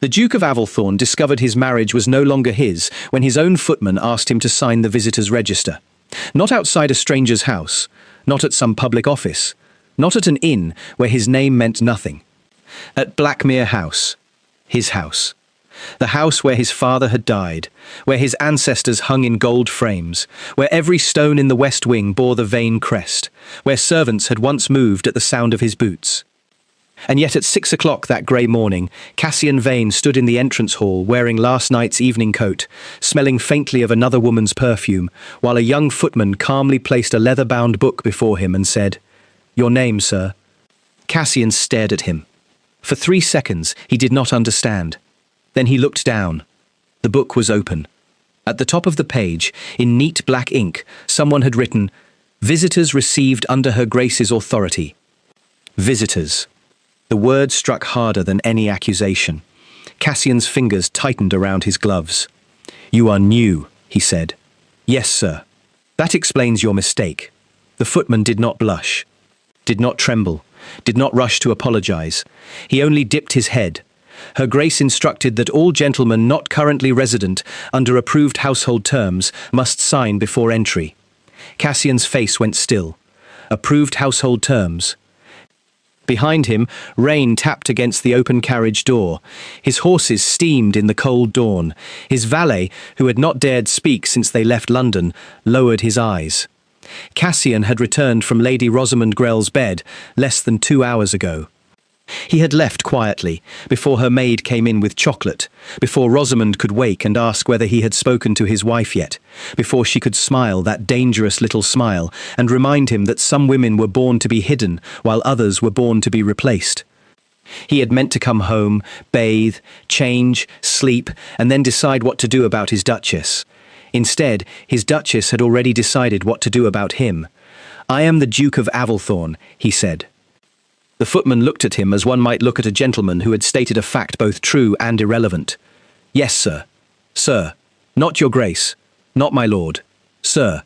The Duke of Avalthorn discovered his marriage was no longer his when his own footman asked him to sign the visitor's register. Not outside a stranger's house, not at some public office, not at an inn where his name meant nothing. At Blackmere House, his house. The house where his father had died, where his ancestors hung in gold frames, where every stone in the west wing bore the Vane crest, where servants had once moved at the sound of his boots. And yet at 6 o'clock that grey morning, Cassian Vane stood in the entrance hall wearing last night's evening coat, smelling faintly of another woman's perfume, while a young footman calmly placed a leather-bound book before him and said, "Your name, sir." Cassian stared at him. For 3 seconds he did not understand. Then he looked down. The book was open. At the top of the page, in neat black ink, someone had written, "Visitors received under Her Grace's authority." Visitors. The word struck harder than any accusation. Cassian's fingers tightened around his gloves. "You are new," he said. "Yes, sir." "That explains your mistake." The footman did not blush, did not tremble, did not rush to apologize. He only dipped his head. Her Grace instructed that all gentlemen not currently resident under approved household terms must sign before entry. Cassian's face went still. Approved household terms. Behind him, rain tapped against the open carriage door. His horses steamed in the cold dawn. His valet, who had not dared speak since they left London, lowered his eyes. Cassian had returned from Lady Rosamond Grell's bed less than 2 hours ago. He had left quietly, before her maid came in with chocolate, before Rosamond could wake and ask whether he had spoken to his wife yet, before she could smile that dangerous little smile and remind him that some women were born to be hidden while others were born to be replaced. He had meant to come home, bathe, change, sleep, and then decide what to do about his Duchess. Instead, his Duchess had already decided what to do about him. "I am the Duke of Avalthorn," he said. The footman looked at him as one might look at a gentleman who had stated a fact both true and irrelevant. "Yes, sir. Sir. Not your grace. Not my lord. Sir."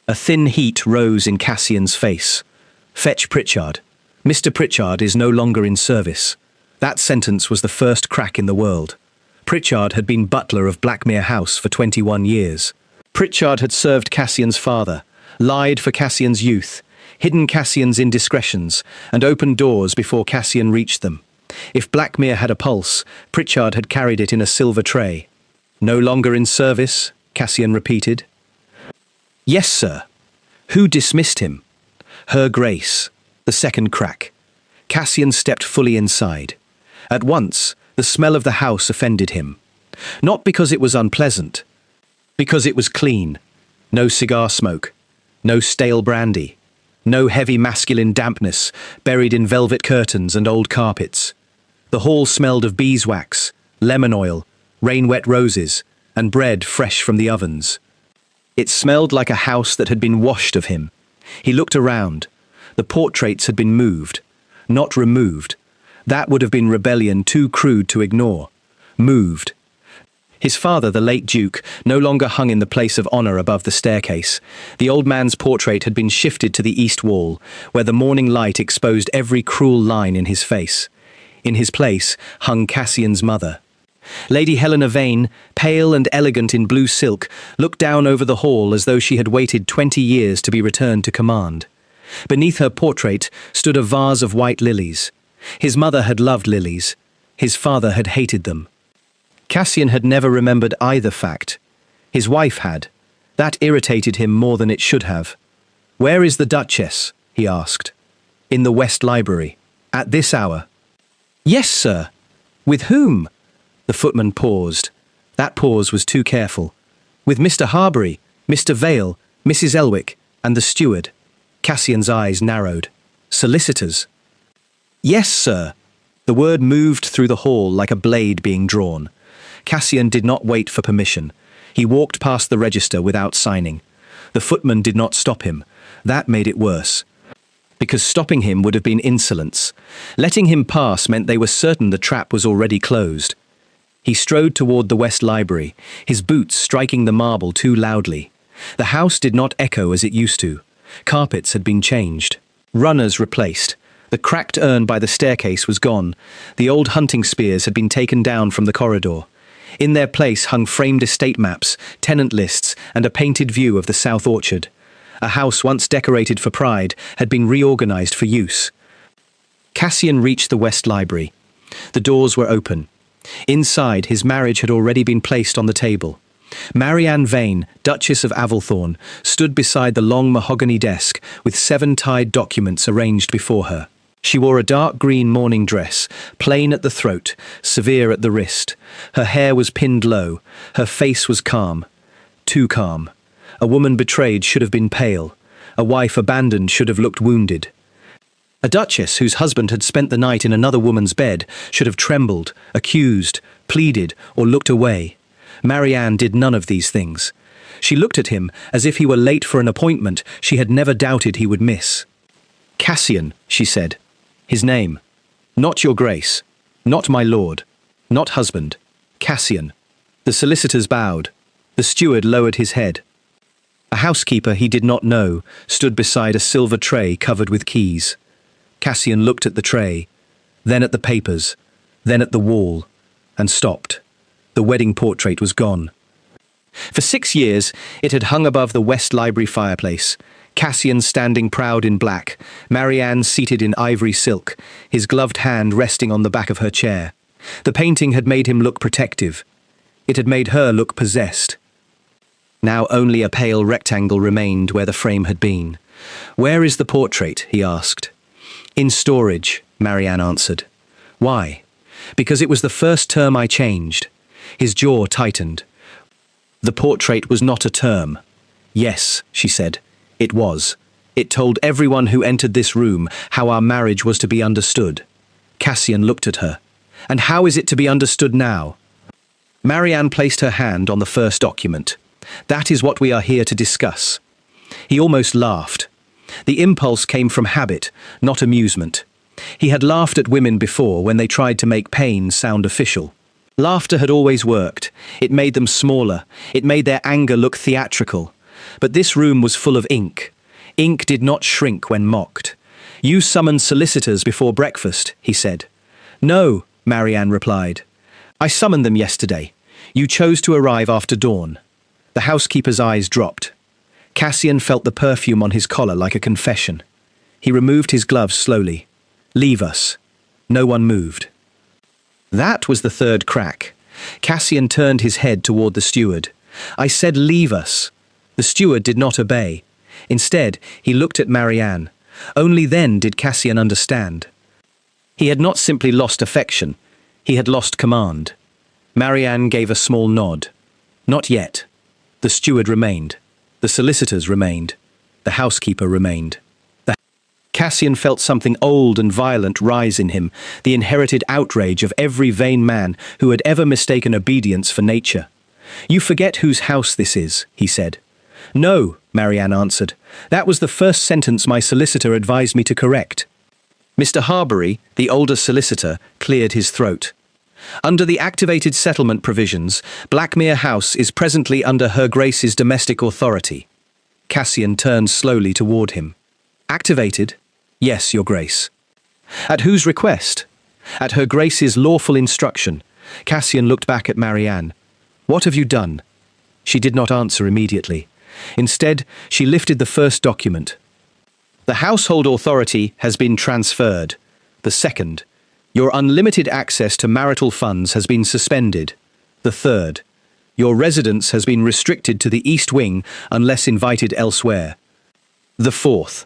A thin heat rose in Cassian's face. "Fetch Pritchard. Mr. Pritchard is no longer in service." That sentence was the first crack in the world. Pritchard had been butler of Blackmere House for 21 years. Pritchard had served Cassian's father, lied for Cassian's youth, hidden Cassian's indiscretions, and opened doors before Cassian reached them. If Blackmere had a pulse, Pritchard had carried it in a silver tray. "No longer in service?" Cassian repeated. "Yes, sir." "Who dismissed him?" "Her Grace." The second crack. Cassian stepped fully inside. At once, the smell of the house offended him. Not because it was unpleasant, because it was clean. No cigar smoke, no stale brandy. No heavy masculine dampness, buried in velvet curtains and old carpets. The hall smelled of beeswax, lemon oil, rain-wet roses, and bread fresh from the ovens. It smelled like a house that had been washed of him. He looked around. The portraits had been moved, not removed. That would have been rebellion too crude to ignore. Moved. His father, the late Duke, no longer hung in the place of honour above the staircase. The old man's portrait had been shifted to the east wall, where the morning light exposed every cruel line in his face. In his place hung Cassian's mother. Lady Helena Vane, pale and elegant in blue silk, looked down over the hall as though she had waited 20 years to be returned to command. Beneath her portrait stood a vase of white lilies. His mother had loved lilies. His father had hated them. Cassian had never remembered either fact. His wife had. That irritated him more than it should have. "Where is the Duchess?" he asked. "In the West Library. At this hour." "Yes, sir." "With whom?" The footman paused. That pause was too careful. "With Mr. Harbury, Mr. Vale, Mrs. Elwick, and the steward." Cassian's eyes narrowed. "Solicitors?" "Yes, sir." The word moved through the hall like a blade being drawn. Cassian did not wait for permission. He walked past the register without signing. The footman did not stop him. That made it worse. Because stopping him would have been insolence. Letting him pass meant they were certain the trap was already closed. He strode toward the West Library, his boots striking the marble too loudly. The house did not echo as it used to. Carpets had been changed. Runners replaced. The cracked urn by the staircase was gone. The old hunting spears had been taken down from the corridor. In their place hung framed estate maps, tenant lists, and a painted view of the south orchard. A house once decorated for pride had been reorganized for use. Cassian reached the West Library. The doors were open. Inside, his marriage had already been placed on the table. Marianne Vane, Duchess of Avalthorne, stood beside the long mahogany desk with 7 tied documents arranged before her. She wore a dark green morning dress, plain at the throat, severe at the wrist. Her hair was pinned low. Her face was calm. Too calm. A woman betrayed should have been pale. A wife abandoned should have looked wounded. A duchess whose husband had spent the night in another woman's bed should have trembled, accused, pleaded, or looked away. Marianne did none of these things. She looked at him as if he were late for an appointment she had never doubted he would miss. "Cassian," she said. His name. "Not your grace. Not my lord. Not husband. Cassian." The solicitors bowed. The steward lowered his head. A housekeeper he did not know stood beside a silver tray covered with keys. Cassian looked at the tray, then at the papers, then at the wall, and stopped. The wedding portrait was gone. For 6 years, it had hung above the West Library fireplace. Cassian standing proud in black, Marianne seated in ivory silk, his gloved hand resting on the back of her chair. The painting had made him look protective. It had made her look possessed. Now only a pale rectangle remained where the frame had been. "Where is the portrait?" he asked. "In storage," Marianne answered. "Why?" "Because it was the first term I changed." His jaw tightened. The portrait was not a term. "Yes," she said. "It was. It told everyone who entered this room how our marriage was to be understood." Cassian looked at her. "And how is it to be understood now?" Marianne placed her hand on the first document. "That is what we are here to discuss." He almost laughed. The impulse came from habit, not amusement. He had laughed at women before when they tried to make pain sound official. Laughter had always worked. It made them smaller. It made their anger look theatrical. But this room was full of ink. Ink did not shrink when mocked. "You summoned solicitors before breakfast," he said. "No," Marianne replied. "I summoned them yesterday. You chose to arrive after dawn." The housekeeper's eyes dropped. Cassian felt the perfume on his collar like a confession. He removed his gloves slowly. "Leave us." No one moved. That was the third crack. Cassian turned his head toward the steward. "I said leave us." The steward did not obey. Instead, he looked at Marianne. Only then did Cassian understand. He had not simply lost affection. He had lost command. Marianne gave a small nod. "Not yet." The steward remained. The solicitors remained. The housekeeper remained. Cassian felt something old and violent rise in him, the inherited outrage of every vain man who had ever mistaken obedience for nature. "You forget whose house this is," he said. "No," Marianne answered. "That was the first sentence my solicitor advised me to correct." Mr. Harbury, the older solicitor, cleared his throat. "Under the activated settlement provisions, Blackmere House is presently under Her Grace's domestic authority." Cassian turned slowly toward him. "Activated?" "Yes, Your Grace." "At whose request?" "At Her Grace's lawful instruction." Cassian looked back at Marianne. "What have you done?" She did not answer immediately. Instead, she lifted the first document. "The household authority has been transferred." The second. "Your unlimited access to marital funds has been suspended." The third. "Your residence has been restricted to the East Wing unless invited elsewhere." The fourth.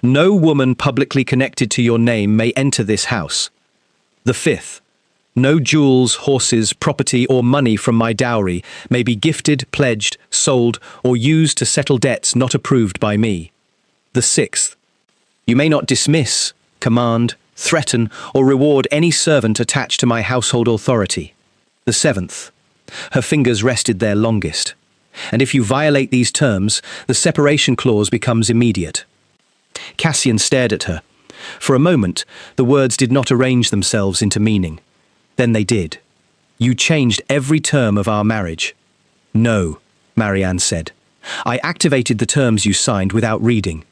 "No woman publicly connected to your name may enter this house." The fifth. "No jewels, horses, property, or money from my dowry may be gifted, pledged, sold, or used to settle debts not approved by me." The sixth. "You may not dismiss, command, threaten, or reward any servant attached to my household authority." The seventh. Her fingers rested there longest. "And if you violate these terms, the separation clause becomes immediate." Cassian stared at her. For a moment, the words did not arrange themselves into meaning. Then they did. "You changed every term of our marriage." "No," Marianne said. "I activated the terms you signed without reading."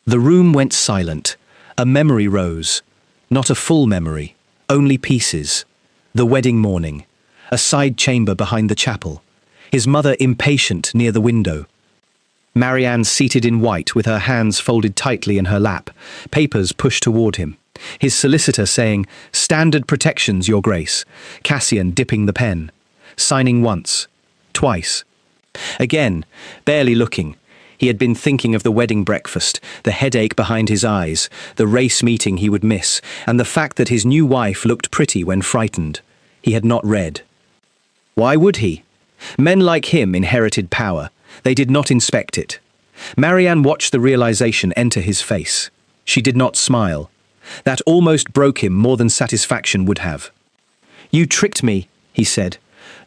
The room went silent. A memory rose. Not a full memory, only pieces. The wedding morning. A side chamber behind the chapel. His mother impatient near the window. Marianne seated in white with her hands folded tightly in her lap, papers pushed toward him. His solicitor saying, "Standard protections, Your Grace." Cassian dipping the pen. Signing once. Twice. Again, barely looking. He had been thinking of the wedding breakfast, the headache behind his eyes, the race meeting he would miss, and the fact that his new wife looked pretty when frightened. He had not read. Why would he? Men like him inherited power. They did not inspect it. Marianne watched the realization enter his face. She did not smile. That almost broke him more than satisfaction would have. "You tricked me," he said.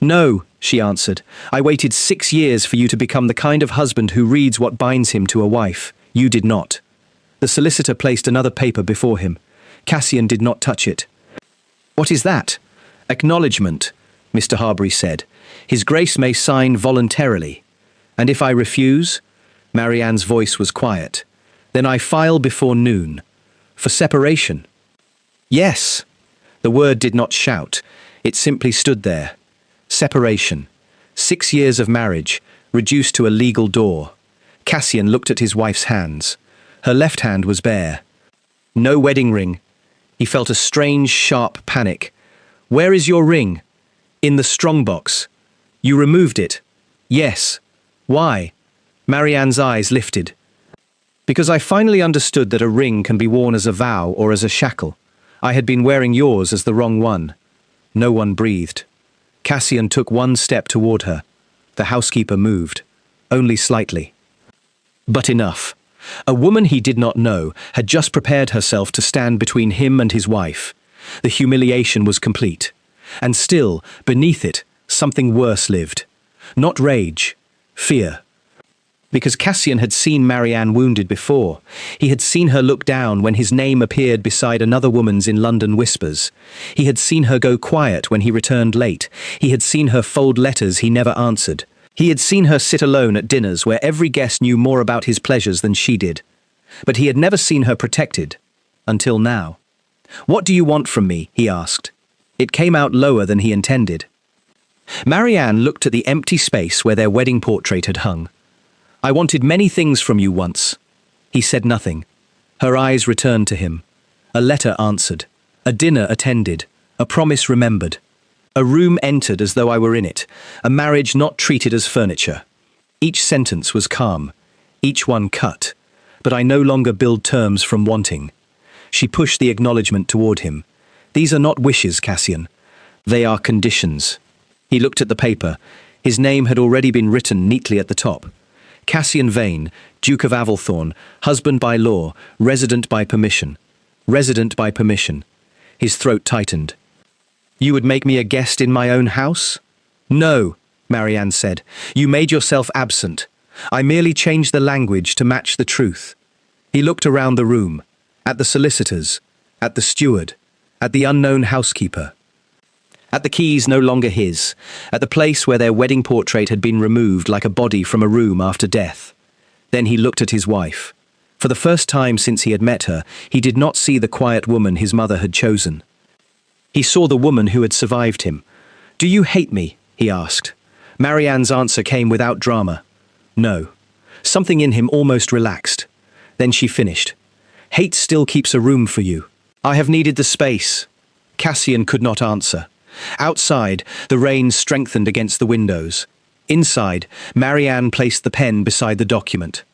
"No," she answered. "I waited 6 years for you to become the kind of husband who reads what binds him to a wife. You did not." The solicitor placed another paper before him. Cassian did not touch it. "What is that?" "Acknowledgement," Mr. Harbury said. "His Grace may sign voluntarily." "And if I refuse?" Marianne's voice was quiet. "Then I file before noon. For separation." "Yes." The word did not shout. It simply stood there. Separation. 6 years of marriage, reduced to a legal door. Cassian looked at his wife's hands. Her left hand was bare. No wedding ring. He felt a strange, sharp panic. "Where is your ring?" "In the strongbox." "You removed it?" "Yes." "Why?" Marianne's eyes lifted. "Because I finally understood that a ring can be worn as a vow or as a shackle. I had been wearing yours as the wrong one." No one breathed. Cassian took one step toward her. The housekeeper moved, only slightly. But enough. A woman he did not know had just prepared herself to stand between him and his wife. The humiliation was complete. And still, beneath it, something worse lived. Not rage, fear. Because Cassian had seen Marianne wounded before. He had seen her look down when his name appeared beside another woman's in London whispers. He had seen her go quiet when he returned late. He had seen her fold letters he never answered. He had seen her sit alone at dinners where every guest knew more about his pleasures than she did. But he had never seen her protected. Until now. "What do you want from me?" he asked. It came out lower than he intended. Marianne looked at the empty space where their wedding portrait had hung. "I wanted many things from you once." He said nothing. Her eyes returned to him. A letter answered. A dinner attended. A promise remembered. A room entered as though I were in it. A marriage not treated as furniture. Each sentence was calm. Each one cut. But I no longer build terms from wanting. She pushed the acknowledgement toward him. "These are not wishes, Cassian. They are conditions." He looked at the paper. His name had already been written neatly at the top. Cassian Vane, Duke of Avalthorne, husband by law, resident by permission. Resident by permission. His throat tightened. "You would make me a guest in my own house?" "No," Marianne said. "You made yourself absent. I merely changed the language to match the truth." He looked around the room, at the solicitors, at the steward, at the unknown housekeeper. At the keys no longer his, at the place where their wedding portrait had been removed like a body from a room after death. Then he looked at his wife. For the first time since he had met her, he did not see the quiet woman his mother had chosen. He saw the woman who had survived him. "Do you hate me?" he asked. Marianne's answer came without drama. "No." Something in him almost relaxed. Then she finished. "Hate still keeps a room for you. I have needed the space." Cassian could not answer. Outside, the rain strengthened against the windows. Inside, Marianne placed the pen beside the document.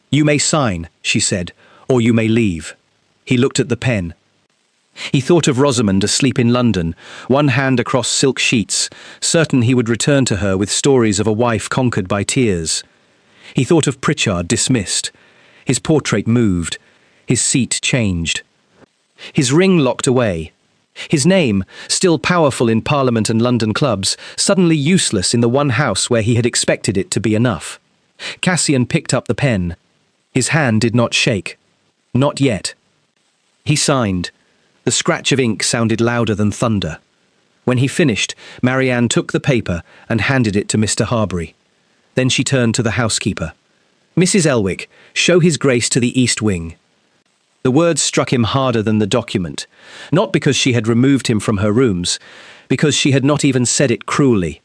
"You may sign," she said, "or you may leave." He looked at the pen. He thought of Rosamond asleep in London, one hand across silk sheets, certain he would return to her with stories of a wife conquered by tears. He thought of Pritchard dismissed. His portrait moved. His seat changed. His ring locked away. His name, still powerful in Parliament and London clubs, suddenly useless in the one house where he had expected it to be enough. Cassian picked up the pen. His hand did not shake. Not yet. He signed. The scratch of ink sounded louder than thunder. When he finished, Marianne took the paper and handed it to Mr. Harbury. Then she turned to the housekeeper. "Mrs. Elwick, show His Grace to the East Wing." The words struck him harder than the document, not because she had removed him from her rooms, because she had not even said it cruelly.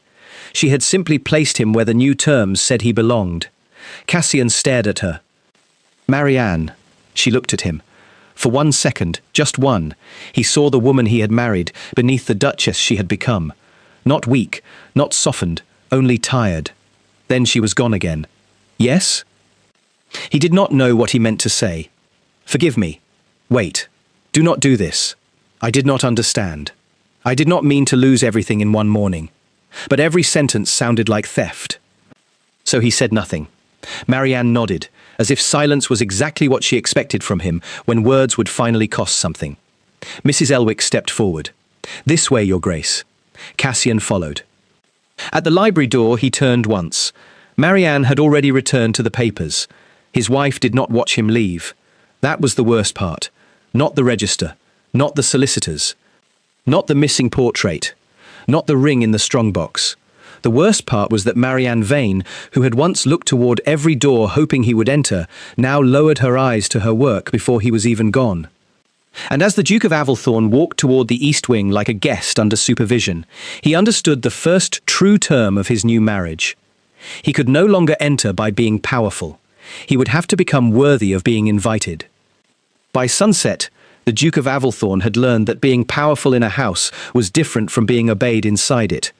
She had simply placed him where the new terms said he belonged. Cassian stared at her. "Marianne." She looked at him. For 1 second, just one, he saw the woman he had married beneath the Duchess she had become. Not weak, not softened, only tired. Then she was gone again. "Yes?" He did not know what he meant to say. "Forgive me. Wait. Do not do this. I did not understand. I did not mean to lose everything in one morning." But every sentence sounded like theft. So he said nothing. Marianne nodded, as if silence was exactly what she expected from him when words would finally cost something. Mrs. Elwick stepped forward. "This way, Your Grace." Cassian followed. At the library door he turned once. Marianne had already returned to the papers. His wife did not watch him leave. That was the worst part. Not the register, not the solicitors, not the missing portrait, not the ring in the strongbox. The worst part was that Marianne Vane, who had once looked toward every door hoping he would enter, now lowered her eyes to her work before he was even gone. And as the Duke of Avalthorn walked toward the East Wing like a guest under supervision, he understood the first true term of his new marriage. He could no longer enter by being powerful. He would have to become worthy of being invited. By sunset, the Duke of Avalthorn had learned that being powerful in a house was different from being obeyed inside it.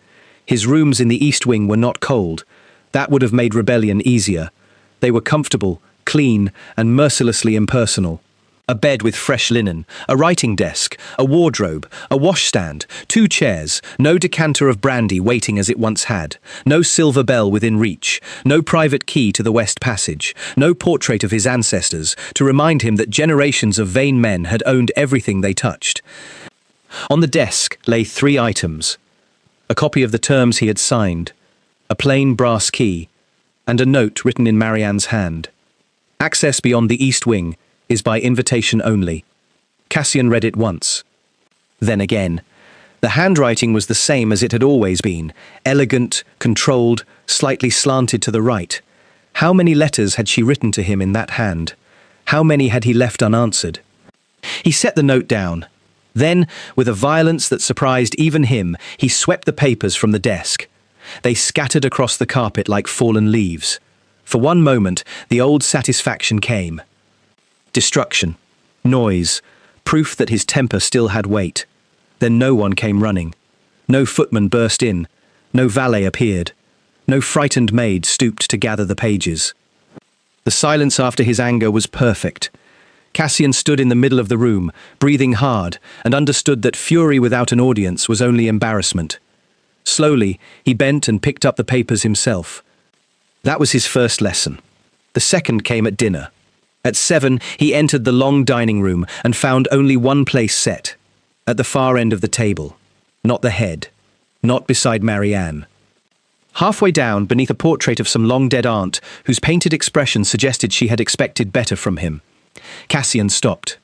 His rooms in the East Wing were not cold. That would have made rebellion easier. They were comfortable, clean, and mercilessly impersonal. A bed with fresh linen, a writing desk, a wardrobe, a washstand, 2 chairs, no decanter of brandy waiting as it once had, no silver bell within reach, no private key to the West Passage, no portrait of his ancestors to remind him that generations of vain men had owned everything they touched. On the desk lay 3 items: a copy of the terms he had signed, a plain brass key, and a note written in Marianne's hand. Access beyond the East Wing is by invitation only. Cassian read it once. Then again. The handwriting was the same as it had always been, elegant, controlled, slightly slanted to the right. How many letters had she written to him in that hand? How many had he left unanswered? He set the note down. Then, with a violence that surprised even him, he swept the papers from the desk. They scattered across the carpet like fallen leaves. For one moment, the old satisfaction came. Destruction, noise, proof that his temper still had weight. Then no one came running. No footman burst in. No valet appeared. No frightened maid stooped to gather the pages. The silence after his anger was perfect. Cassian stood in the middle of the room, breathing hard, and understood that fury without an audience was only embarrassment. Slowly, he bent and picked up the papers himself. That was his first lesson. The second came at dinner. At 7, he entered the long dining room and found only one place set. At the far end of the table. Not the head. Not beside Marianne. Halfway down, beneath a portrait of some long-dead aunt, whose painted expression suggested she had expected better from him. Cassian stopped.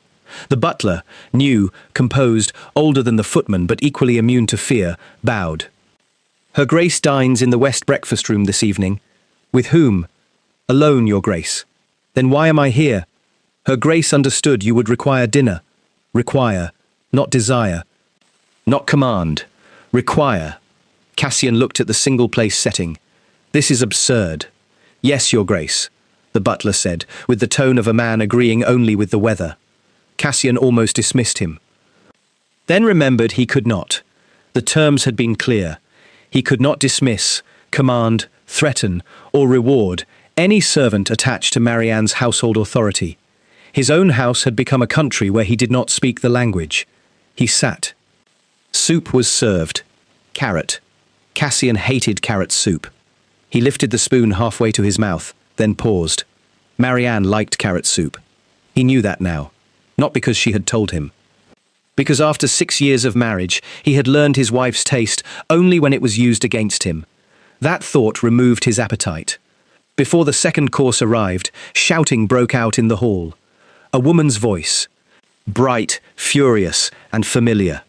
The butler, new, composed, older than the footman but equally immune to fear, bowed. "Her Grace dines in the West breakfast room this evening." "With whom?" "Alone, Your Grace." "Then why am I here?" "Her Grace understood you would require dinner." "Require, not desire." "Not command. Require." Cassian looked at the single-place setting. "This is absurd." "Yes, Your Grace," the butler said, with the tone of a man agreeing only with the weather. Cassian almost dismissed him. Then remembered he could not. The terms had been clear. He could not dismiss, command, threaten, or reward any servant attached to Marianne's household authority. His own house had become a country where he did not speak the language. He sat. Soup was served. Carrot. Cassian hated carrot soup. He lifted the spoon halfway to his mouth, then paused. Marianne liked carrot soup. He knew that now. Not because she had told him. Because after 6 years of marriage, he had learned his wife's taste only when it was used against him. That thought removed his appetite. Before the second course arrived, shouting broke out in the hall. A woman's voice. Bright, furious, and familiar.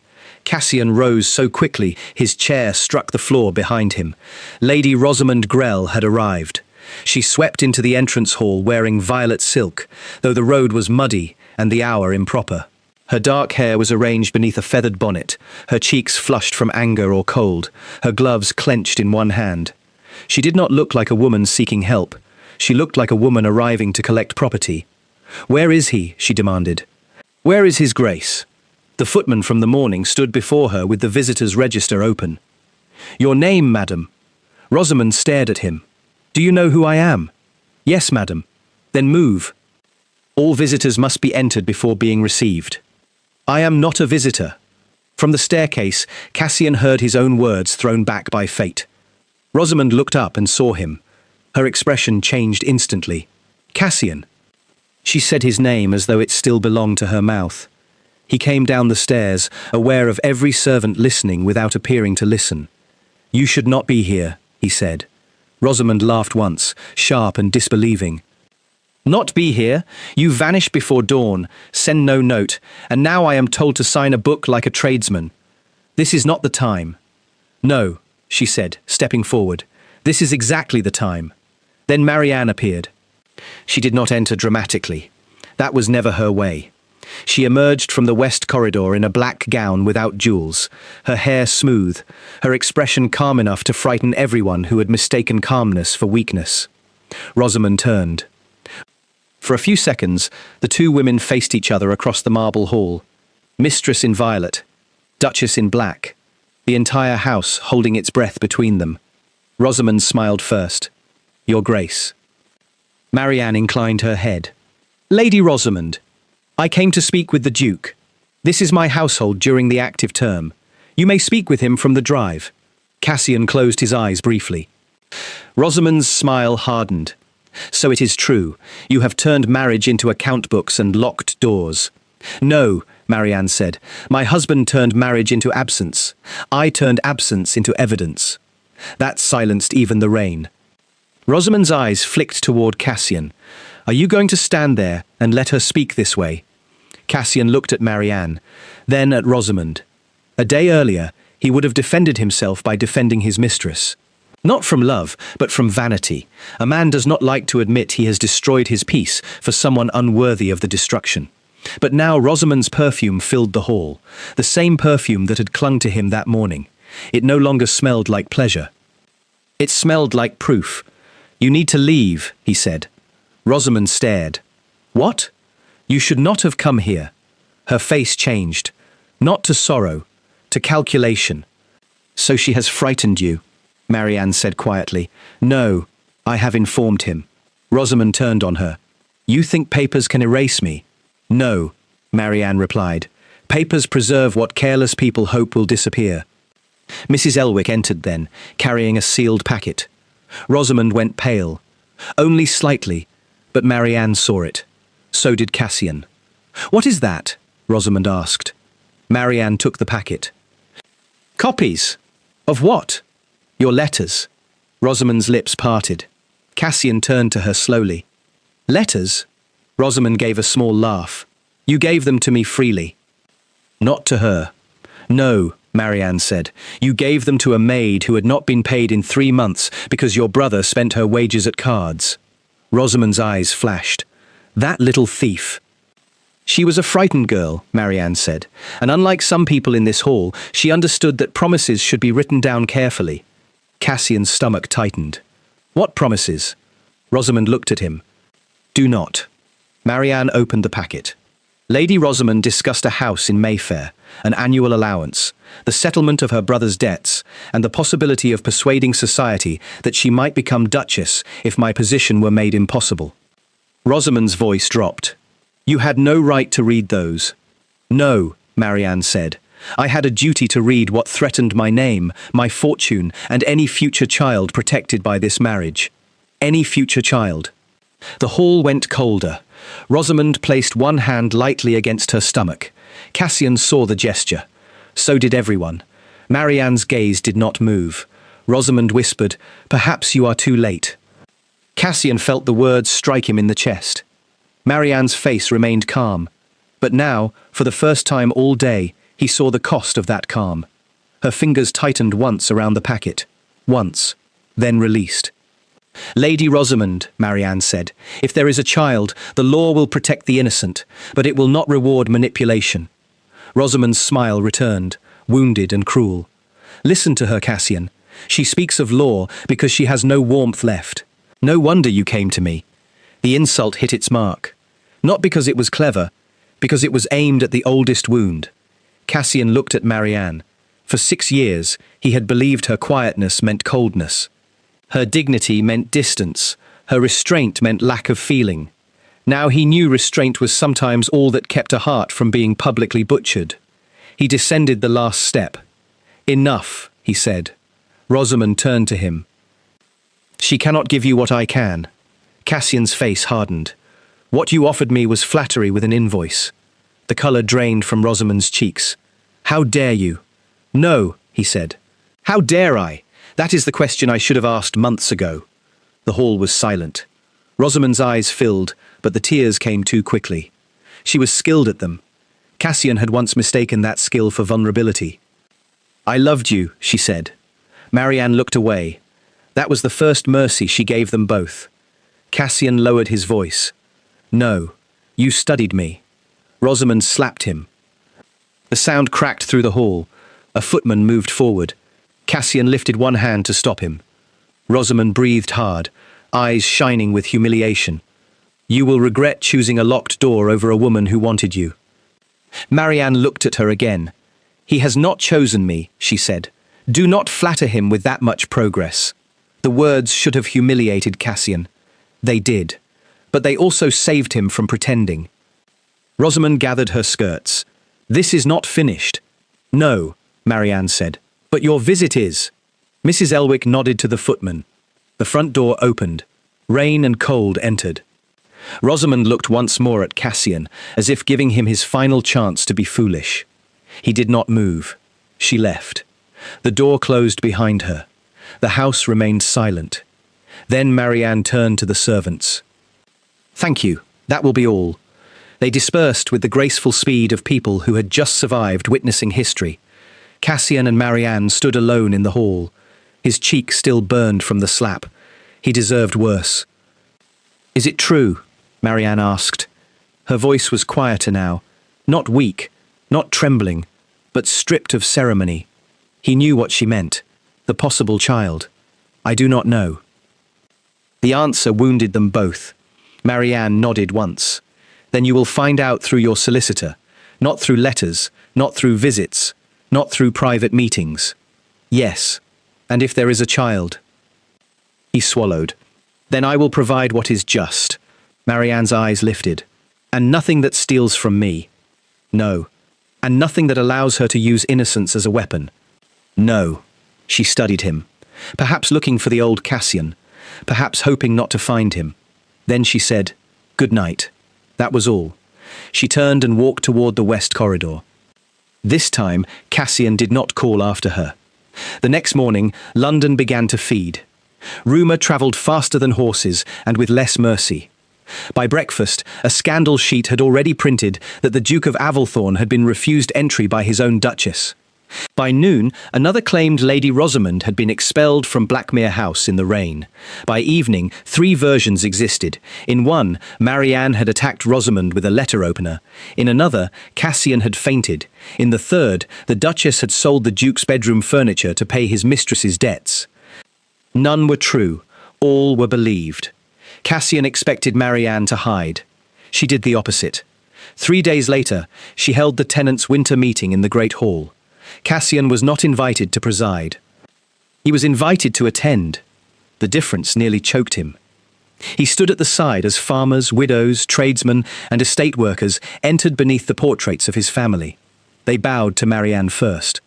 Cassian rose so quickly his chair struck the floor behind him. Lady Rosamond Grell had arrived. She swept into the entrance hall wearing violet silk, though the road was muddy and the hour improper. Her dark hair was arranged beneath a feathered bonnet, her cheeks flushed from anger or cold, her gloves clenched in one hand. She did not look like a woman seeking help. She looked like a woman arriving to collect property. "Where is he?" she demanded. "Where is his grace?" The footman from the morning stood before her with the visitor's register open. "Your name, madam?" Rosamond stared at him. "Do you know who I am?" "Yes, madam." "Then move." "All visitors must be entered before being received." "I am not a visitor." From the staircase, Cassian heard his own words thrown back by fate. Rosamond looked up and saw him. Her expression changed instantly. "Cassian." She said his name as though it still belonged to her mouth. He came down the stairs, aware of every servant listening without appearing to listen. "You should not be here," he said. Rosamond laughed once, sharp and disbelieving. "Not be here? You vanished before dawn, send no note, and now I am told to sign a book like a tradesman. This is not the time." "No," she said, stepping forward. "This is exactly the time." Then Marianne appeared. She did not enter dramatically. That was never her way. She emerged from the west corridor in a black gown without jewels, her hair smooth, her expression calm enough to frighten everyone who had mistaken calmness for weakness. Rosamond turned. For a few seconds, the two women faced each other across the marble hall. Mistress in violet, Duchess in black, the entire house holding its breath between them. Rosamond smiled first. "Your Grace." Marianne inclined her head. "Lady Rosamond, I came to speak with the Duke. This is my household during the active term. You may speak with him from the drive." Cassian closed his eyes briefly. Rosamond's smile hardened. "So it is true. You have turned marriage into account books and locked doors." "No," Marianne said. "My husband turned marriage into absence. I turned absence into evidence." That silenced even the rain. Rosamond's eyes flicked toward Cassian. "Are you going to stand there and let her speak this way?" Cassian looked at Marianne, then at Rosamond. A day earlier, he would have defended himself by defending his mistress. Not from love, but from vanity. A man does not like to admit he has destroyed his peace for someone unworthy of the destruction. But now Rosamond's perfume filled the hall, the same perfume that had clung to him that morning. It no longer smelled like pleasure. It smelled like proof. "You need to leave," he said. Rosamond stared. "What? You should not have come here." Her face changed. Not to sorrow, to calculation. "So she has frightened you," Marianne said quietly. "No, I have informed him." Rosamond turned on her. "You think papers can erase me?" "No," Marianne replied. "Papers preserve what careless people hope will disappear." Mrs. Elwick entered then, carrying a sealed packet. Rosamond went pale. Only slightly, but Marianne saw it. So did Cassian. "What is that?" Rosamond asked. Marianne took the packet. "Copies? Of what?" "Your letters." Rosamond's lips parted. Cassian turned to her slowly. "Letters?" Rosamond gave a small laugh. "You gave them to me freely." "Not to her." "No," Marianne said. "You gave them to a maid who had not been paid in 3 months because your brother spent her wages at cards." Rosamond's eyes flashed. "That little thief." "She was a frightened girl," Marianne said, "and unlike some people in this hall, she understood that promises should be written down carefully." Cassian's stomach tightened. "What promises?" Rosamond looked at him. "Do not." Marianne opened the packet. Lady Rosamond discussed a house in Mayfair, an annual allowance, the settlement of her brother's debts, and the possibility of persuading society that she might become Duchess if my position were made impossible. Rosamond's voice dropped. "You had no right to read those." "No," Marianne said. "I had a duty to read what threatened my name, my fortune, and any future child protected by this marriage. Any future child." The hall went colder. Rosamond placed one hand lightly against her stomach. Cassian saw the gesture. So did everyone. Marianne's gaze did not move. Rosamond whispered, "Perhaps you are too late." Cassian felt the words strike him in the chest. Marianne's face remained calm. But now, for the first time all day, he saw the cost of that calm. Her fingers tightened once around the packet. Once. Then released. Lady Rosamond, Marianne said, if there is a child, the law will protect the innocent, but it will not reward manipulation. Rosamond's smile returned, wounded and cruel. Listen to her, Cassian. She speaks of law because she has no warmth left. No wonder you came to me. The insult hit its mark. Not because it was clever, because it was aimed at the oldest wound. Cassian looked at Marianne. For 6 years, he had believed her quietness meant coldness. Her dignity meant distance. Her restraint meant lack of feeling. Now he knew restraint was sometimes all that kept a heart from being publicly butchered. He descended the last step. Enough, he said. Rosamond turned to him. She cannot give you what I can. Cassian's face hardened. What you offered me was flattery with an invoice. The colour drained from Rosamond's cheeks. How dare you? No, he said. How dare I? That is the question I should have asked months ago. The hall was silent. Rosamond's eyes filled, but the tears came too quickly. She was skilled at them. Cassian had once mistaken that skill for vulnerability. I loved you, she said. Marianne looked away. That was the first mercy she gave them both. Cassian lowered his voice. No, you studied me. Rosamond slapped him. The sound cracked through the hall. A footman moved forward. Cassian lifted one hand to stop him. Rosamond breathed hard, eyes shining with humiliation. You will regret choosing a locked door over a woman who wanted you. Marianne looked at her again. He has not chosen me, she said. Do not flatter him with that much progress. The words should have humiliated Cassian. They did. But they also saved him from pretending. Rosamond gathered her skirts. This is not finished. No, Marianne said. But your visit is. Mrs. Elwick nodded to the footman. The front door opened. Rain and cold entered. Rosamond looked once more at Cassian, as if giving him his final chance to be foolish. He did not move. She left. The door closed behind her. The house remained silent. Then Marianne turned to the servants. Thank you. That will be all. They dispersed with the graceful speed of people who had just survived witnessing history. Cassian and Marianne stood alone in the hall. His cheek still burned from the slap. He deserved worse. Is it true? Marianne asked. Her voice was quieter now, not weak, not trembling, but stripped of ceremony. He knew what she meant. The possible child. I do not know. The answer wounded them both. Marianne nodded once. Then you will find out through your solicitor, not through letters, not through visits, not through private meetings. Yes, and if there is a child. He swallowed. Then I will provide what is just. Marianne's eyes lifted. And nothing that steals from me. No. And nothing that allows her to use innocence as a weapon. No. She studied him. Perhaps looking for the old Cassian. Perhaps hoping not to find him. Then she said, Good night. That was all. She turned and walked toward the west corridor. This time, Cassian did not call after her. The next morning, London began to feed. Rumour travelled faster than horses and with less mercy. By breakfast, a scandal sheet had already printed that the Duke of Avalthorne had been refused entry by his own Duchess. By noon, another claimed Lady Rosamond had been expelled from Blackmere House in the rain. By evening, 3 versions existed. In one, Marianne had attacked Rosamond with a letter opener. In another, Cassian had fainted. In the third, the Duchess had sold the Duke's bedroom furniture to pay his mistress's debts. None were true. All were believed. Cassian expected Marianne to hide. She did the opposite. 3 days later, she held the tenants' winter meeting in the Great Hall. Cassian was not invited to preside. He was invited to attend. The difference nearly choked him. He stood at the side as farmers, widows, tradesmen, and estate workers entered beneath the portraits of his family. They bowed to Marianne first.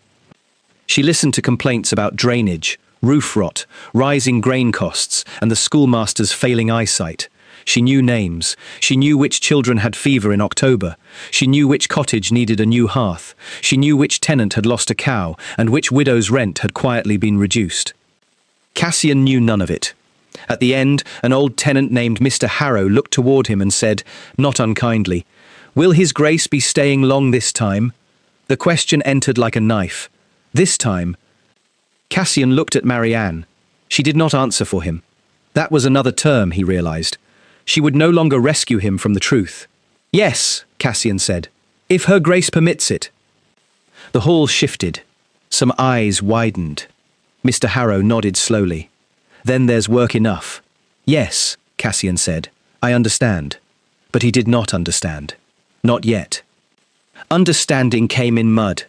She listened to complaints about drainage, roof rot, rising grain costs, and the schoolmaster's failing eyesight. She knew names. She knew which children had fever in October. She knew which cottage needed a new hearth. She knew which tenant had lost a cow, and which widow's rent had quietly been reduced. Cassian knew none of it. At the end, an old tenant named Mr. Harrow looked toward him and said, not unkindly, Will His Grace be staying long this time? The question entered like a knife. This time. Cassian looked at Marianne. She did not answer for him. That was another term, he realized. She would no longer rescue him from the truth. Yes, Cassian said, if her grace permits it. The hall shifted. Some eyes widened. Mr. Harrow nodded slowly. Then there's work enough. Yes, Cassian said, I understand. But he did not understand. Not yet. Understanding came in mud.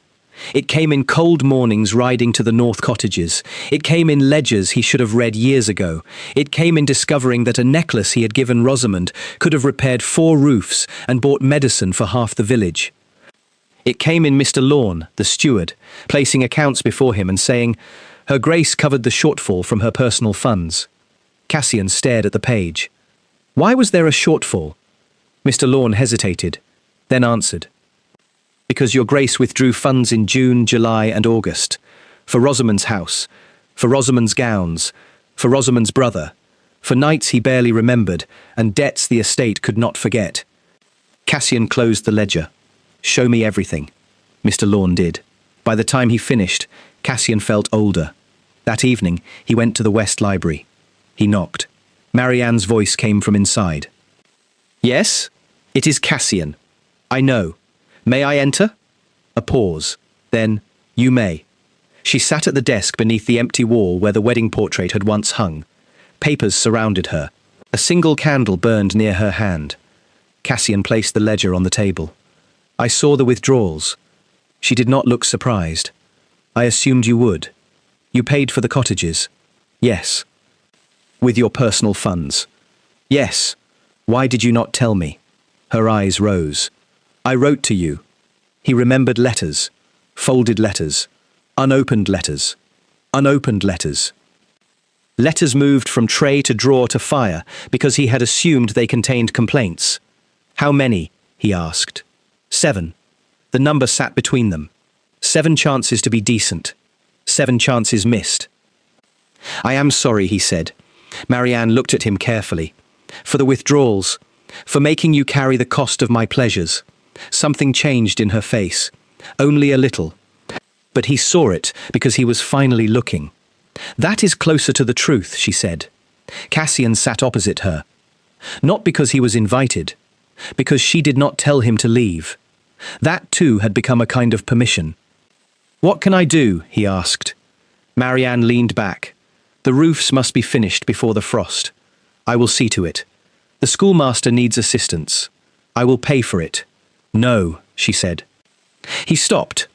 It came in cold mornings riding to the North cottages. It came in ledgers he should have read years ago. It came in discovering that a necklace he had given Rosamond could have repaired 4 roofs and bought medicine for half the village. It came in Mr. Lorne, the steward, placing accounts before him and saying, Her Grace covered the shortfall from her personal funds. Cassian stared at the page. Why was there a shortfall? Mr. Lorne hesitated, then answered. Because your Grace withdrew funds in June, July and August. For Rosamond's house, for Rosamond's gowns, for Rosamond's brother, for nights he barely remembered, and debts the estate could not forget. Cassian closed the ledger. Show me everything. Mr. Lorne did. By the time he finished, Cassian felt older. That evening, he went to the West Library. He knocked. Marianne's voice came from inside. Yes? It is Cassian. I know. May I enter? A pause. Then, you may. She sat at the desk beneath the empty wall where the wedding portrait had once hung. Papers surrounded her. A single candle burned near her hand. Cassian placed the ledger on the table. I saw the withdrawals. She did not look surprised. I assumed you would. You paid for the cottages. Yes. With your personal funds. Yes. Why did you not tell me? Her eyes rose. I wrote to you. He remembered letters. Folded letters. Unopened letters. Unopened letters. Letters moved from tray to drawer to fire because he had assumed they contained complaints. How many? He asked. 7. The number sat between them. 7 chances to be decent. 7 chances missed. I am sorry, he said. Marianne looked at him carefully. For the withdrawals. For making you carry the cost of my pleasures. Something changed in her face. Only a little. But he saw it because he was finally looking. That is closer to the truth, she said. Cassian sat opposite her. Not because he was invited. Because she did not tell him to leave. That too had become a kind of permission. What can I do? He asked. Marianne leaned back. The roofs must be finished before the frost. I will see to it. The schoolmaster needs assistance. I will pay for it. No, she said. He stopped.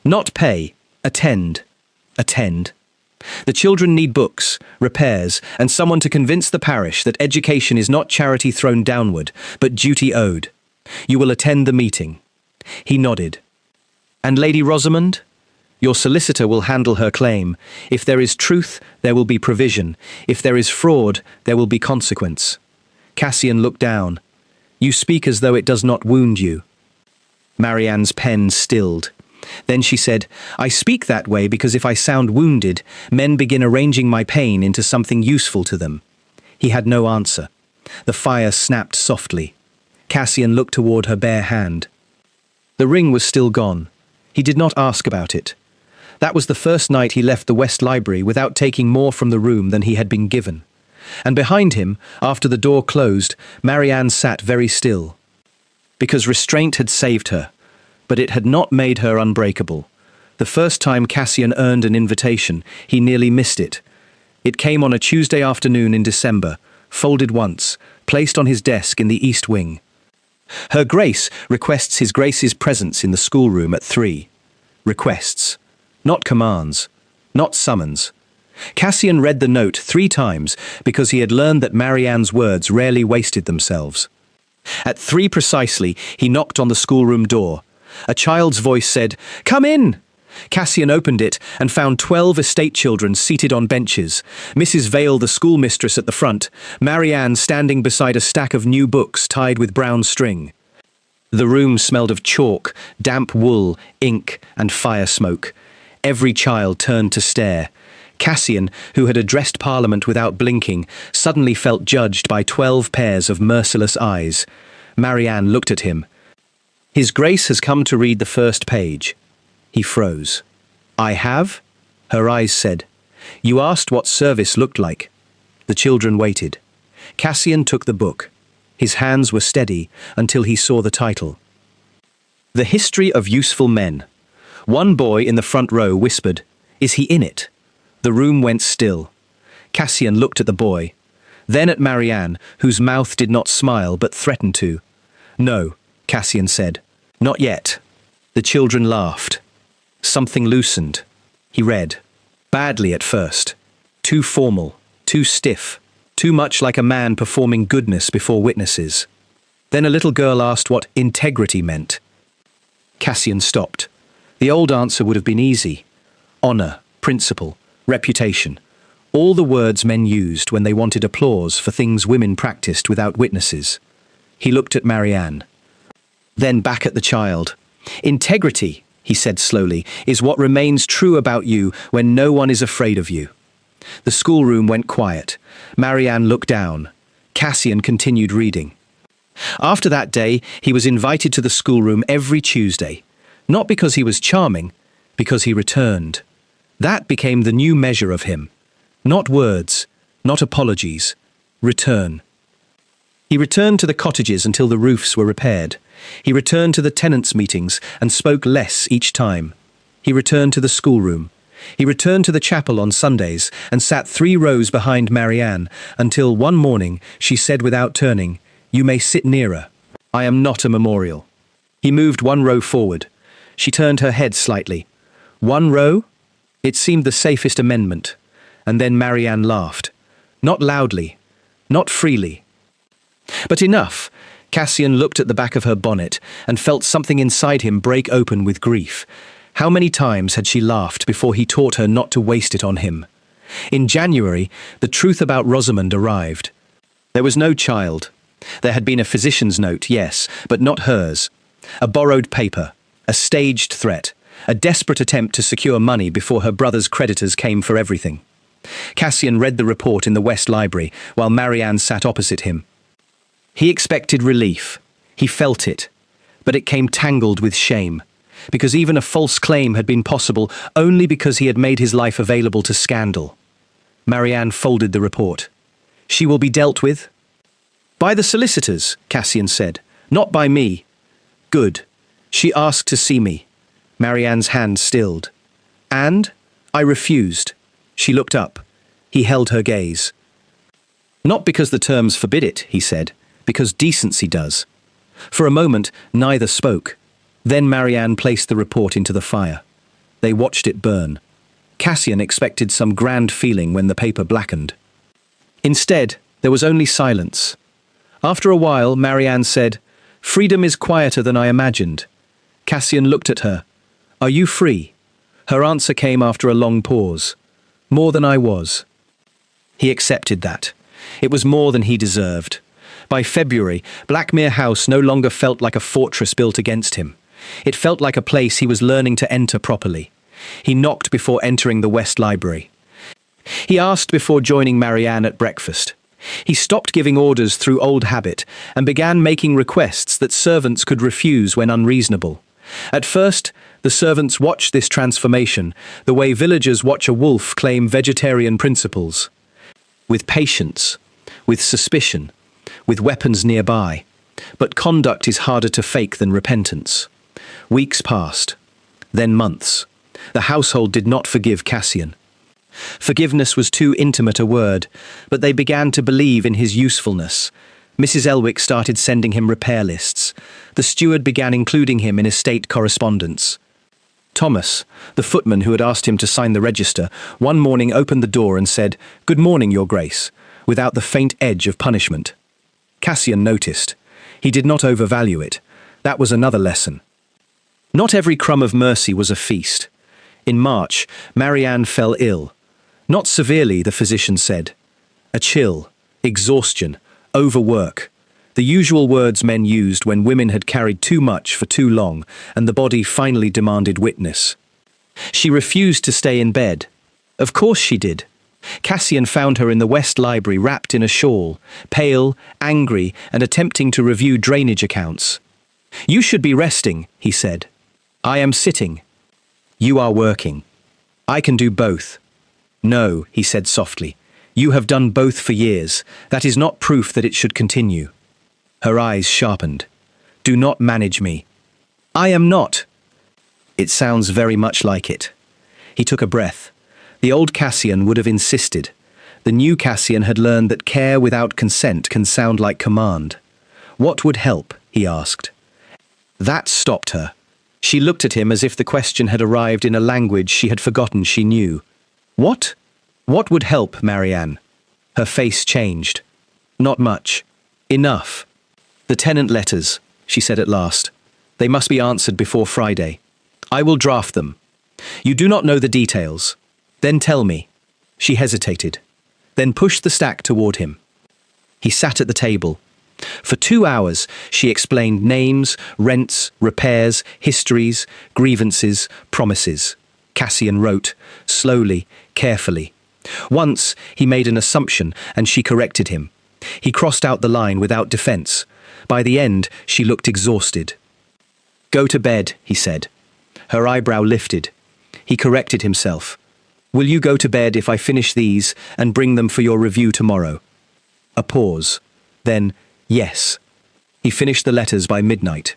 Not pay. Attend. Attend. The children need books, repairs, and someone to convince the parish that education is not charity thrown downward, but duty owed. You will attend the meeting. He nodded. And Lady Rosamond? Your solicitor will handle her claim. If there is truth, there will be provision. If there is fraud, there will be consequence. Cassian looked down. You speak as though it does not wound you. Marianne's pen stilled. Then she said, I speak that way because if I sound wounded, men begin arranging my pain into something useful to them. He had no answer. The fire snapped softly. Cassian looked toward her bare hand. The ring was still gone. He did not ask about it. That was the first night he left the West Library without taking more from the room than he had been given. And behind him, after the door closed, Marianne sat very still. Because restraint had saved her, but it had not made her unbreakable. The first time Cassian earned an invitation, he nearly missed it. It came on a Tuesday afternoon in December, folded once, placed on his desk in the East Wing. Her Grace requests His Grace's presence in the schoolroom at 3. Requests. Not commands. Not summons. Cassian read the note 3 times because he had learned that Marianne's words rarely wasted themselves. At 3 precisely, he knocked on the schoolroom door. A child's voice said, Come in! Cassian opened it and found 12 estate children seated on benches, Mrs. Vale the schoolmistress at the front, Marianne standing beside a stack of new books tied with brown string. The room smelled of chalk, damp wool, ink, and fire smoke. Every child turned to stare. Cassian, who had addressed Parliament without blinking, suddenly felt judged by 12 pairs of merciless eyes. Marianne looked at him. His Grace has come to read the first page. He froze. I have? Her eyes said. You asked what service looked like. The children waited. Cassian took the book. His hands were steady until he saw the title. The History of Useful Men. One boy in the front row whispered, "Is he in it?" The room went still. Cassian looked at the boy, then at Marianne, whose mouth did not smile but threatened to. "No," Cassian said. "Not yet." The children laughed. Something loosened. He read. Badly at first. Too formal, too stiff, too much like a man performing goodness before witnesses. Then a little girl asked what integrity meant. Cassian stopped. The old answer would have been easy. Honor, principle, reputation. All the words men used when they wanted applause for things women practiced without witnesses. He looked at Marianne. Then back at the child. Integrity, he said slowly, is what remains true about you when no one is afraid of you. The schoolroom went quiet. Marianne looked down. Cassian continued reading. After that day, he was invited to the schoolroom every Tuesday. Not because he was charming, because he returned. That became the new measure of him. Not words, not apologies. Return. He returned to the cottages until the roofs were repaired. He returned to the tenants' meetings and spoke less each time. He returned to the schoolroom. He returned to the chapel on Sundays and sat 3 rows behind Marianne until one morning she said without turning, "You may sit nearer. I am not a memorial." He moved 1 row forward. She turned her head slightly. 1 row? It seemed the safest amendment. And then Marianne laughed. Not loudly, not freely. But enough. Cassian looked at the back of her bonnet and felt something inside him break open with grief. How many times had she laughed before he taught her not to waste it on him? In January, the truth about Rosamond arrived. There was no child. There had been a physician's note, yes, but not hers. A borrowed paper, a staged threat, a desperate attempt to secure money before her brother's creditors came for everything. Cassian read the report in the West Library while Marianne sat opposite him. He expected relief. He felt it. But it came tangled with shame, because even a false claim had been possible only because he had made his life available to scandal. Marianne folded the report. She will be dealt with? By the solicitors, Cassian said. Not by me. Good. She asked to see me. Marianne's hand stilled. And? I refused. She looked up. He held her gaze. Not because the terms forbid it, he said, because decency does. For a moment, neither spoke. Then Marianne placed the report into the fire. They watched it burn. Cassian expected some grand feeling when the paper blackened. Instead, there was only silence. After a while, Marianne said, "Freedom is quieter than I imagined." Cassian looked at her. "Are you free?" Her answer came after a long pause. "More than I was." He accepted that. It was more than he deserved. By February, Blackmere House no longer felt like a fortress built against him. It felt like a place he was learning to enter properly. He knocked before entering the West Library. He asked before joining Marianne at breakfast. He stopped giving orders through old habit and began making requests that servants could refuse when unreasonable. At first, the servants watched this transformation the way villagers watch a wolf claim vegetarian principles. With patience, with suspicion, with weapons nearby. But conduct is harder to fake than repentance. Weeks passed, then months. The household did not forgive Cassian. Forgiveness was too intimate a word, but they began to believe in his usefulness. Mrs. Elwick started sending him repair lists. The steward began including him in estate correspondence. Thomas, the footman who had asked him to sign the register, one morning opened the door and said, "Good morning, Your Grace," without the faint edge of punishment. Cassian noticed. He did not overvalue it. That was another lesson. Not every crumb of mercy was a feast. In March, Marianne fell ill. Not severely, the physician said. A chill, exhaustion, overwork. The usual words men used when women had carried too much for too long and the body finally demanded witness. She refused to stay in bed. Of course she did. Cassian found her in the West Library wrapped in a shawl, pale, angry, and attempting to review drainage accounts. "You should be resting," he said. "I am sitting." "You are working." "I can do both." "No," he said softly. You have done both for years. That is not proof that it should continue. Her eyes sharpened. Do not manage me. I am not. It sounds very much like it. He took a breath. The old Cassian would have insisted. The new Cassian had learned that care without consent can sound like command. What would help? He asked. That stopped her. She looked at him as if the question had arrived in a language she had forgotten she knew. What? What would help, Marianne? Her face changed. Not much. Enough. The tenant letters, she said at last. They must be answered before Friday. I will draft them. You do not know the details. Then tell me. She hesitated, then pushed the stack toward him. He sat at the table. For 2 hours, she explained names, rents, repairs, histories, grievances, promises. Cassian wrote, slowly, carefully. Once, he made an assumption, and she corrected him. He crossed out the line without defense. By the end, she looked exhausted. Go to bed, he said. Her eyebrow lifted. He corrected himself. Will you go to bed if I finish these and bring them for your review tomorrow? A pause. Then, yes. He finished the letters by midnight.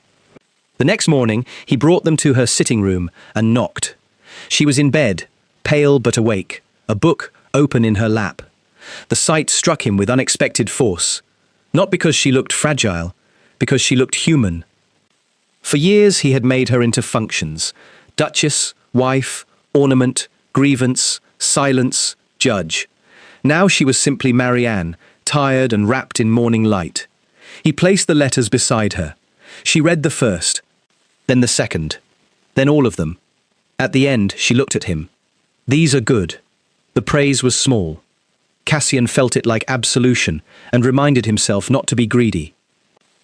The next morning, he brought them to her sitting room and knocked. She was in bed, pale but awake, a book open in her lap. The sight struck him with unexpected force. Not because she looked fragile, because she looked human. For years he had made her into functions. Duchess, wife, ornament, grievance, silence, judge. Now she was simply Marianne, tired and wrapped in morning light. He placed the letters beside her. She read the first, then the second, then all of them. At the end, she looked at him. These are good. The praise was small. Cassian felt it like absolution and reminded himself not to be greedy.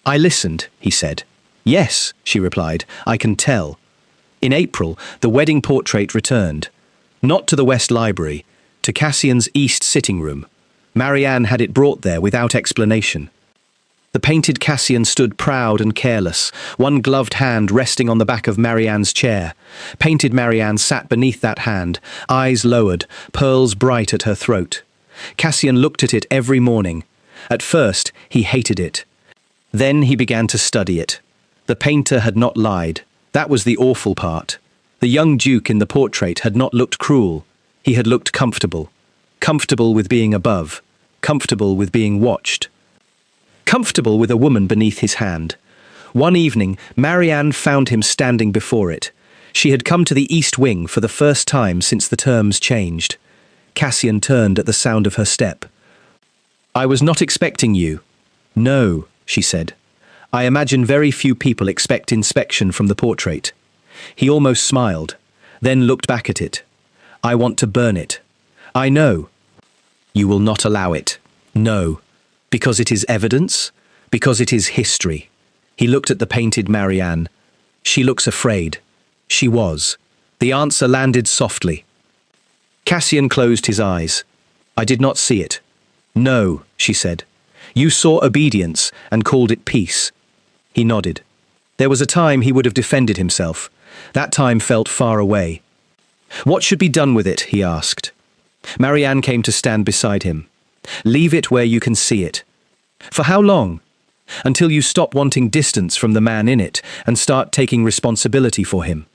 I listened, he said. Yes, she replied, I can tell. In April, the wedding portrait returned. Not to the West Library, to Cassian's East sitting room. Marianne had it brought there without explanation. The painted Cassian stood proud and careless, one gloved hand resting on the back of Marianne's chair. Painted Marianne sat beneath that hand, eyes lowered, pearls bright at her throat. Cassian looked at it every morning. At first, he hated it. Then he began to study it. The painter had not lied. That was the awful part. The young Duke in the portrait had not looked cruel. He had looked comfortable. Comfortable with being above. Comfortable with being watched. Comfortable with a woman beneath his hand. One evening, Marianne found him standing before it. She had come to the East Wing for the first time since the terms changed. Cassian turned at the sound of her step. I was not expecting you. No, she said. I imagine very few people expect inspection from the portrait. He almost smiled, then looked back at it. I want to burn it. I know. You will not allow it. No. Because it is evidence? Because it is history. He looked at the painted Marianne. She looks afraid. She was. The answer landed softly. Cassian closed his eyes. I did not see it. No, she said. You saw obedience and called it peace. He nodded. There was a time he would have defended himself. That time felt far away. What should be done with it, he asked. Marianne came to stand beside him. Leave it where you can see it. For how long? Until you stop wanting distance from the man in it and start taking responsibility for him.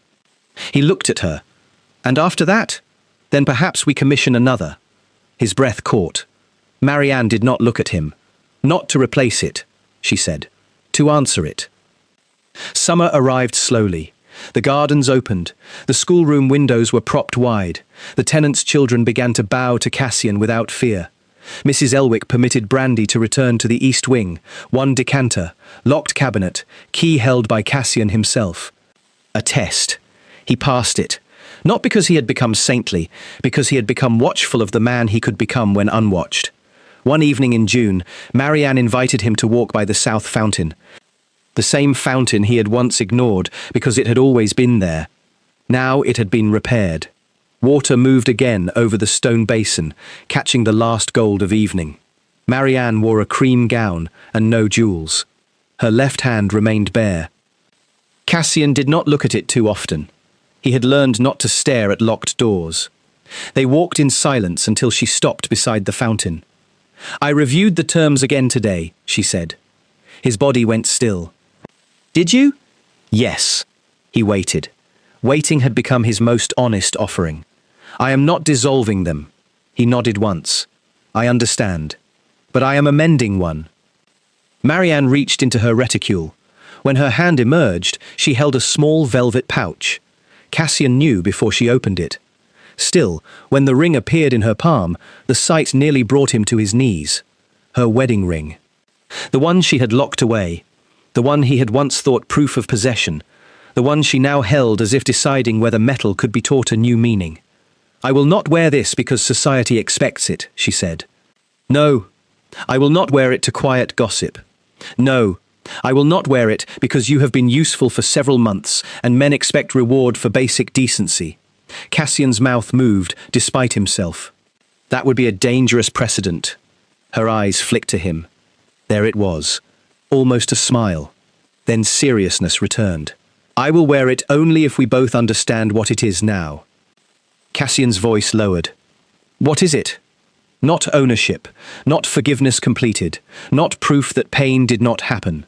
He looked at her. And after that? Then perhaps we commission another. His breath caught. Marianne did not look at him. Not to replace it, she said. To answer it. Summer arrived slowly. The gardens opened. The schoolroom windows were propped wide. The tenants' children began to bow to Cassian without fear. Mrs. Elwick permitted brandy to return to the East Wing, one decanter, locked cabinet, key held by Cassian himself. A test. He passed it. Not because he had become saintly, because he had become watchful of the man he could become when unwatched. One evening in June, Marianne invited him to walk by the South Fountain. The same fountain he had once ignored because it had always been there. Now it had been repaired. Water moved again over the stone basin, catching the last gold of evening. Marianne wore a cream gown and no jewels. Her left hand remained bare. Cassian did not look at it too often. He had learned not to stare at locked doors. They walked in silence until she stopped beside the fountain. "I reviewed the terms again today," she said. His body went still. "Did you?" "Yes." He waited. Waiting had become his most honest offering. "I am not dissolving them." He nodded once. "I understand. But I am amending one." Marianne reached into her reticule. When her hand emerged, she held a small velvet pouch. Cassian knew before she opened it. Still, when the ring appeared in her palm, the sight nearly brought him to his knees. Her wedding ring. The one she had locked away. The one he had once thought proof of possession. The one she now held as if deciding whether metal could be taught a new meaning. "I will not wear this because society expects it," she said. "No, I will not wear it to quiet gossip. No, I will not wear it because you have been useful for several months and men expect reward for basic decency." Cassian's mouth moved, despite himself. That would be a dangerous precedent. Her eyes flicked to him. There it was, almost a smile. Then seriousness returned. "I will wear it only if we both understand what it is now." Cassian's voice lowered. "What is it?" "Not ownership, not forgiveness completed, not proof that pain did not happen."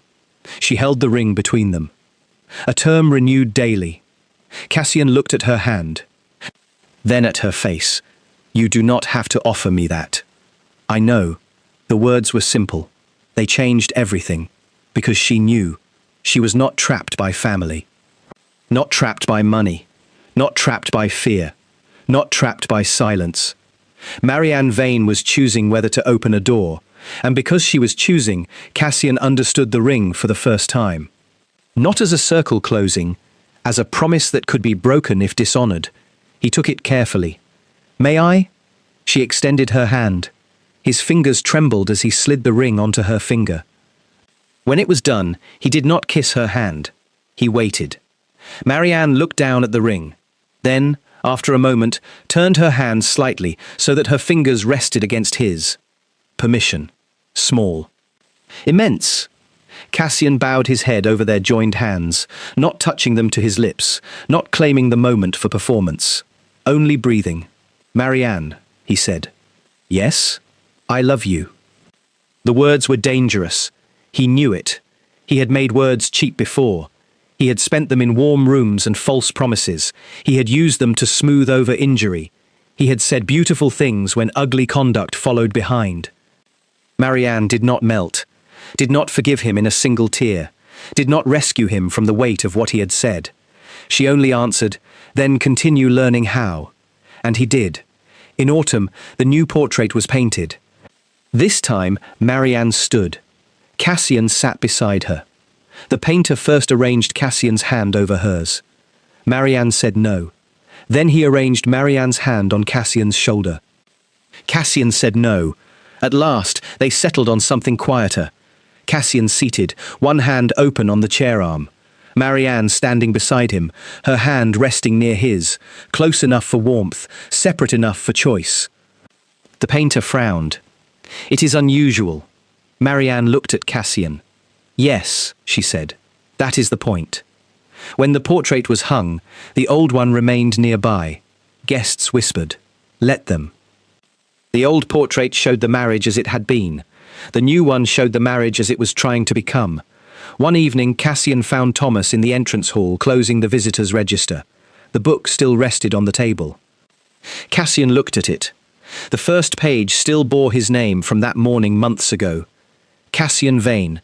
She held the ring between them. "A term renewed daily." Cassian looked at her hand. Then at her face. "You do not have to offer me that." "I know." The words were simple. They changed everything. Because she knew. She was not trapped by family. Not trapped by money. Not trapped by fear. Not trapped by silence. Marianne Vane was choosing whether to open a door, and because she was choosing, Cassian understood the ring for the first time. Not as a circle closing, as a promise that could be broken if dishonored. He took it carefully. "May I?" She extended her hand. His fingers trembled as he slid the ring onto her finger. When it was done, he did not kiss her hand. He waited. Marianne looked down at the ring. Then, after a moment, turned her hand slightly so that her fingers rested against his. Permission. Small. Immense. Cassian bowed his head over their joined hands, not touching them to his lips, not claiming the moment for performance. Only breathing. "Marianne," he said. "Yes? I love you." The words were dangerous. He knew it. He had made words cheap before. He had spent them in warm rooms and false promises. He had used them to smooth over injury. He had said beautiful things when ugly conduct followed behind. Marianne did not melt, did not forgive him in a single tear, did not rescue him from the weight of what he had said. She only answered, "Then continue learning how." And he did. In autumn, the new portrait was painted. This time, Marianne stood. Cassian sat beside her. The painter first arranged Cassian's hand over hers. Marianne said no. Then he arranged Marianne's hand on Cassian's shoulder. Cassian said no. At last, they settled on something quieter. Cassian seated, one hand open on the chair arm. Marianne standing beside him, her hand resting near his, close enough for warmth, separate enough for choice. The painter frowned. "It is unusual." Marianne looked at Cassian. "Yes," she said. "That is the point." When the portrait was hung, the old one remained nearby. Guests whispered, "Let them." The old portrait showed the marriage as it had been. The new one showed the marriage as it was trying to become. One evening, Cassian found Thomas in the entrance hall closing the visitors' register. The book still rested on the table. Cassian looked at it. The first page still bore his name from that morning months ago. Cassian Vane,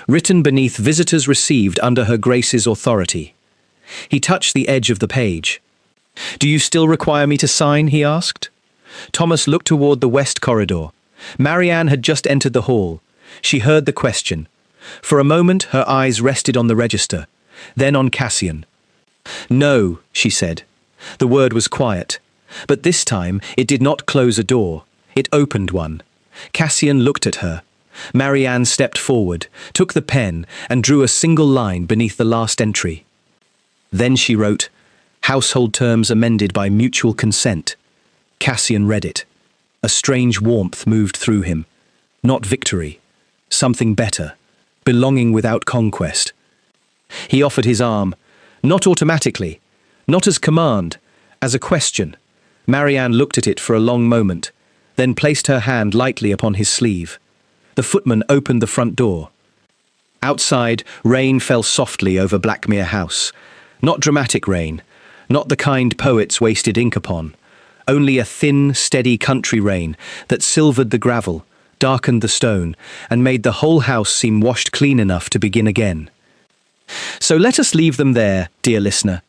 written beneath visitors received under her grace's authority. He touched the edge of the page. "Do you still require me to sign?" he asked. Thomas looked toward the west corridor. Marianne had just entered the hall. She heard the question. For a moment, her eyes rested on the register, then on Cassian. "No," she said. The word was quiet. But this time, it did not close a door. It opened one. Cassian looked at her. Marianne stepped forward, took the pen, and drew a single line beneath the last entry. Then she wrote, "Household terms amended by mutual consent." Cassian read it. A strange warmth moved through him. Not victory. Something better. Belonging without conquest. He offered his arm, not automatically, not as command, as a question. Marianne looked at it for a long moment, then placed her hand lightly upon his sleeve. The footman opened the front door. Outside, rain fell softly over Blackmere House. Not dramatic rain, not the kind poets wasted ink upon. Only a thin, steady country rain that silvered the gravel, darkened the stone, and made the whole house seem washed clean enough to begin again. So let us leave them there, dear listener.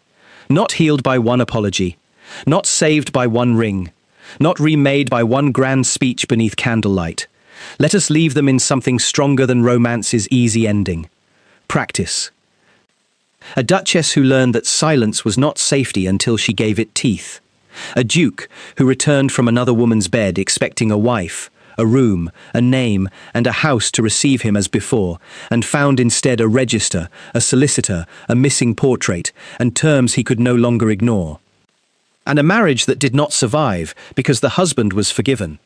Not healed by one apology, not saved by one ring, not remade by one grand speech beneath candlelight. Let us leave them in something stronger than romance's easy ending. Practice. A duchess who learned that silence was not safety until she gave it teeth. A duke who returned from another woman's bed expecting a wife, a room, a name, and a house to receive him as before, and found instead a register, a solicitor, a missing portrait, and terms he could no longer ignore. And a marriage that did not survive because the husband was forgiven.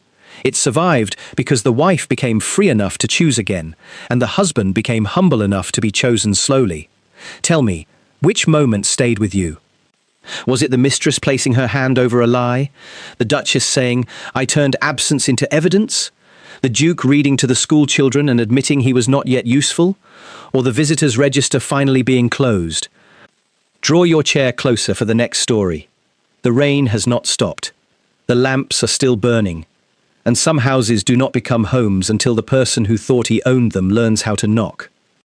It survived because the wife became free enough to choose again, and the husband became humble enough to be chosen slowly. Tell me, which moment stayed with you? Was it the mistress placing her hand over a lie? The duchess saying, "I turned absence into evidence"? The duke reading to the school children and admitting he was not yet useful? Or the visitors' register finally being closed? Draw your chair closer for the next story. The rain has not stopped. The lamps are still burning. And some houses do not become homes until the person who thought he owned them learns how to knock.